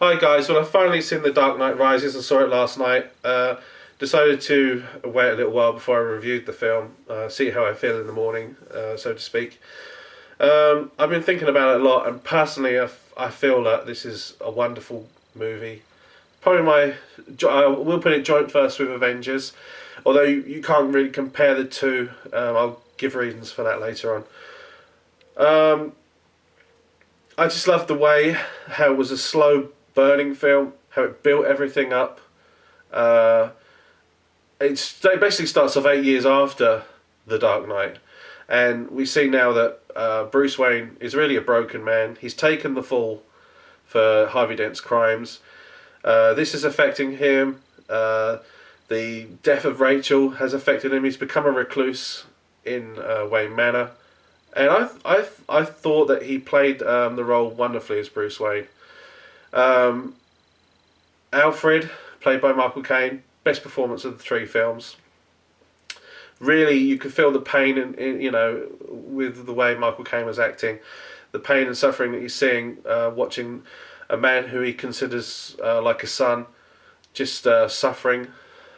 Hi guys, well I've finally seen The Dark Knight Rises. I saw it last night. Decided to wait a little while before I reviewed the film, see how I feel in the morning, so to speak. I've been thinking about it a lot, and personally I feel that this is a wonderful movie. Probably I will put it joint first with Avengers, although you can't really compare the two. I'll give reasons for that later on. Um, I just love the way how it was a slow burning film, how it built everything up. Uh, it basically starts off 8 years after The Dark Knight, and we see now that Bruce Wayne is really a broken man. He's taken the fall for Harvey Dent's crimes. This is affecting him. The death of Rachel has affected him. He's become a recluse in Wayne Manor. And I thought that he played the role wonderfully as Bruce Wayne. Um, Alfred, played by Michael Caine, best performance of the three films. Really, you could feel the pain with the way Michael Caine was acting, the pain and suffering that he's seeing, watching a man who he considers like a son, just suffering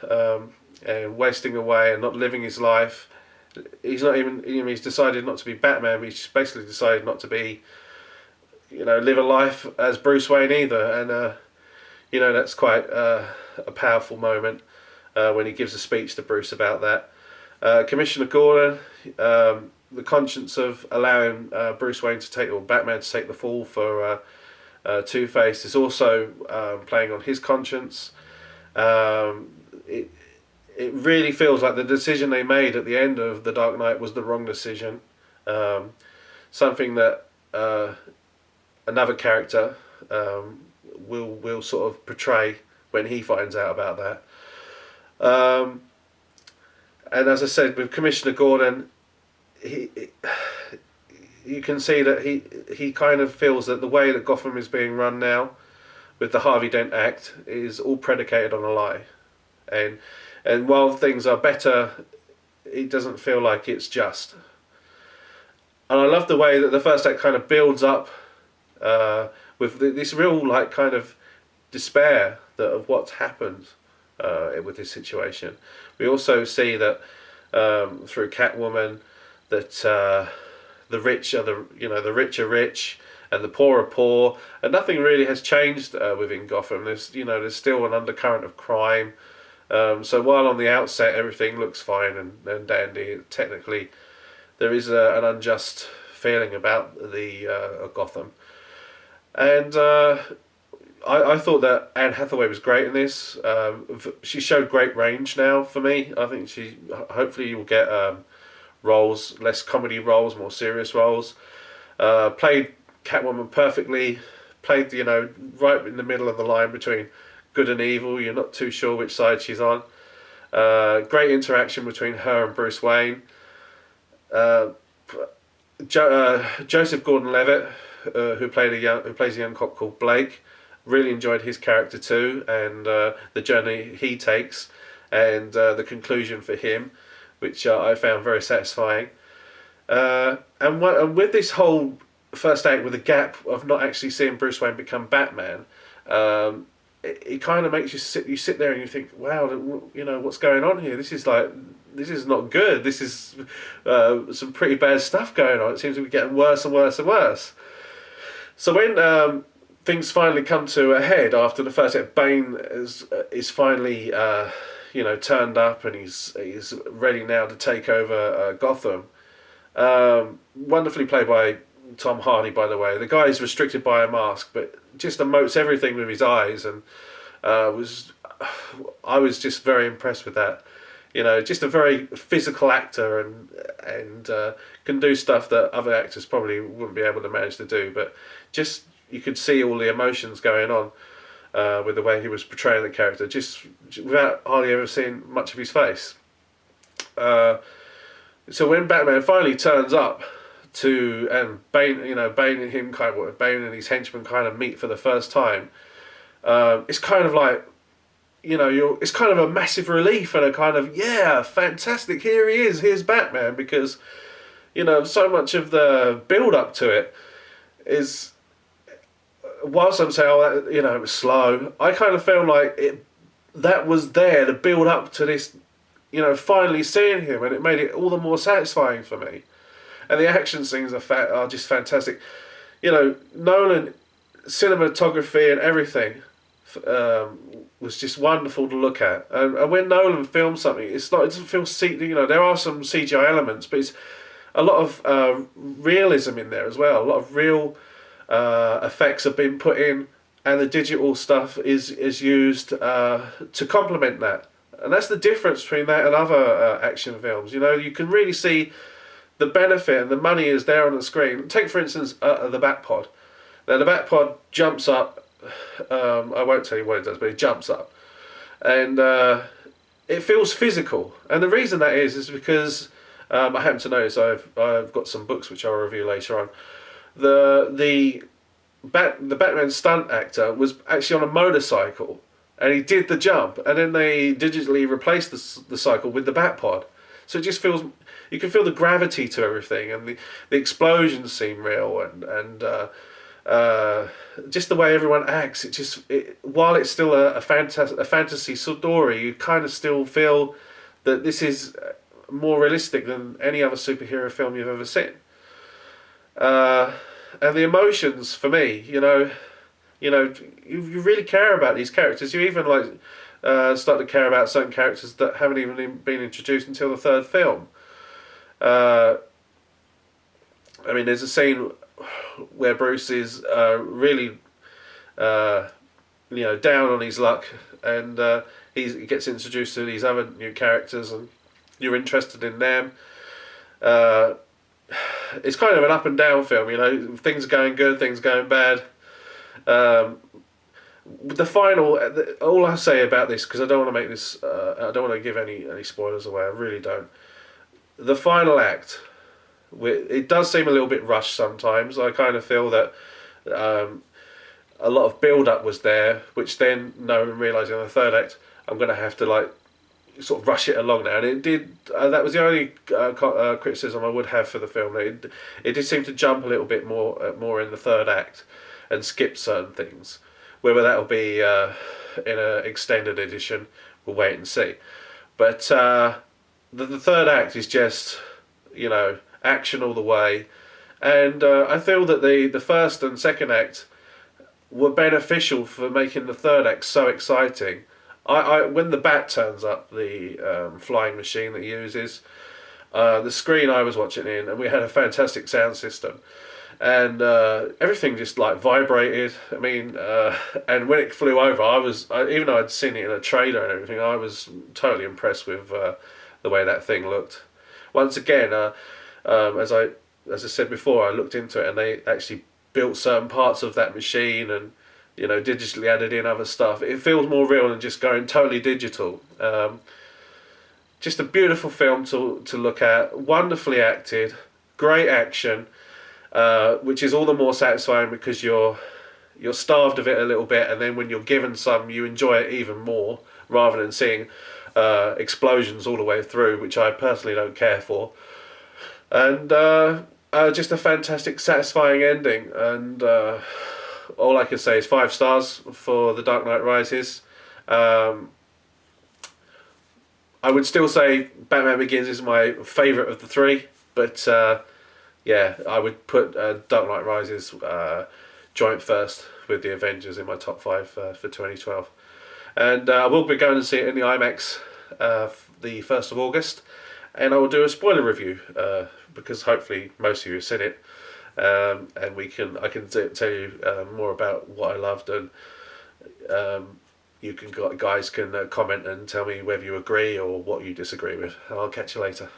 and wasting away and not living his life. He's not even, he's decided not to be Batman, but he's basically decided not to be, live a life as Bruce Wayne either. And that's quite a powerful moment when he gives a speech to Bruce about that. Commissioner Gordon, the conscience of allowing Bruce Wayne to take, or Batman to take the fall for Two-Face is also playing on his conscience. It it really feels like the decision they made at the end of The Dark Knight was the wrong decision. Something that another character will sort of portray when he finds out about that. And as I said, with Commissioner Gordon, he you can see that he kind of feels that the way that Gotham is being run now, with the Harvey Dent Act, is all predicated on a lie, and while things are better, it doesn't feel like it's just. And I love the way that the first act kind of builds up with this real kind of despair of what's happened with this situation. We also see that through Catwoman that the rich are the rich are rich and the poor are poor, and nothing really has changed within Gotham. There's still an undercurrent of crime. So while on the outset everything looks fine and dandy, technically there is an unjust feeling about the Gotham. And I thought that Anne Hathaway was great in this. She showed great range now for me. I think hopefully you'll get roles, less comedy roles, more serious roles. Played Catwoman perfectly. Played right in the middle of the line between good and evil. You're not too sure which side she's on. Great interaction between her and Bruce Wayne. Joseph Gordon-Levitt, who plays a young cop called Blake, really enjoyed his character too, and the journey he takes, and the conclusion for him, which I found very satisfying. And with this whole first act, with the gap of not actually seeing Bruce Wayne become Batman, it kind of makes you sit there and you think, wow, what's going on here? This is not good. This is some pretty bad stuff going on. It seems to be getting worse and worse and worse. So when things finally come to a head after the first act, Bane is finally turned up, and he's ready now to take over Gotham. Wonderfully played by Tom Hardy, by the way. The guy is restricted by a mask, but just emotes everything with his eyes, and I was just very impressed with that. Just a very physical actor, and can do stuff that other actors probably wouldn't be able to manage to do. But just you could see all the emotions going on with the way he was portraying the character, just without hardly ever seeing much of his face. So when Batman finally turns up and Bane and his henchmen kind of meet for the first time, it's kind of like, it's kind of a massive relief and a kind of, yeah, fantastic, here he is, here's Batman, because so much of the build up to it is whilst I'm saying, oh, that, it was slow, I kind of feel like that was there to build up to this, finally seeing him, and it made it all the more satisfying for me. And the action scenes are just fantastic. Nolan, cinematography and everything was just wonderful to look at. And when Nolan films something, it doesn't feel there are some CGI elements, but it's a lot of realism in there as well. A lot of real effects have been put in, and the digital stuff is used to complement that. And that's the difference between that and other action films. You can really see the benefit, and the money is there on the screen. Take, for instance, the Batpod. Now, the Batpod jumps up. I won't tell you what it does, but it jumps up. And it feels physical. And the reason that is because I happen to notice I've got some books which I'll review later on. The Batman stunt actor was actually on a motorcycle, and he did the jump, and then they digitally replaced the cycle with the Batpod. So it just feels, you can feel the gravity to everything, and the explosions seem real, and just the way everyone acts. While it's still a fantasy story, you kind of still feel that this is more realistic than any other superhero film you've ever seen. And the emotions for me, you really care about these characters. You even start to care about certain characters that haven't even been introduced until the third film. There's a scene where Bruce is really, down on his luck, and he gets introduced to these other new characters, and you're interested in them. It's kind of an up and down film, things are going good, things are going bad. The final, all I say about this, because I don't want to make this, I don't want to give any spoilers away, I really don't. The final act, it does seem a little bit rushed sometimes. I kind of feel that a lot of build-up was there, which then no one realising in the third act, I'm going to have to sort of rush it along now, and it did. That was the only criticism I would have for the film. It did seem to jump a little bit more in the third act, and skip certain things. Whether that'll be in an extended edition, we'll wait and see. But the third act is just, action all the way, and I feel that the first and second act were beneficial for making the third act so exciting. When the bat turns up, the flying machine that he uses, the screen I was watching in, and we had a fantastic sound system, and everything just vibrated. And when it flew over, even though I'd seen it in a trailer and everything, I was totally impressed with the way that thing looked. Once again, as I said before, I looked into it, and they actually built certain parts of that machine, and digitally added in other stuff. It feels more real than just going totally digital. Just a beautiful film to look at, wonderfully acted, great action, which is all the more satisfying because you're starved of it a little bit, and then when you're given some, you enjoy it even more, rather than seeing explosions all the way through, which I personally don't care for. And just a fantastic, satisfying ending, and all I can say is 5 stars for The Dark Knight Rises. I would still say Batman Begins is my favourite of the 3, but I would put Dark Knight Rises joint first with the Avengers in my top 5 for 2012. And I will be going to see it in the IMAX the 1st of August, and I will do a spoiler review because hopefully most of you have seen it. And I can tell you more about what I loved, and guys can comment and tell me whether you agree or what you disagree with. I'll catch you later.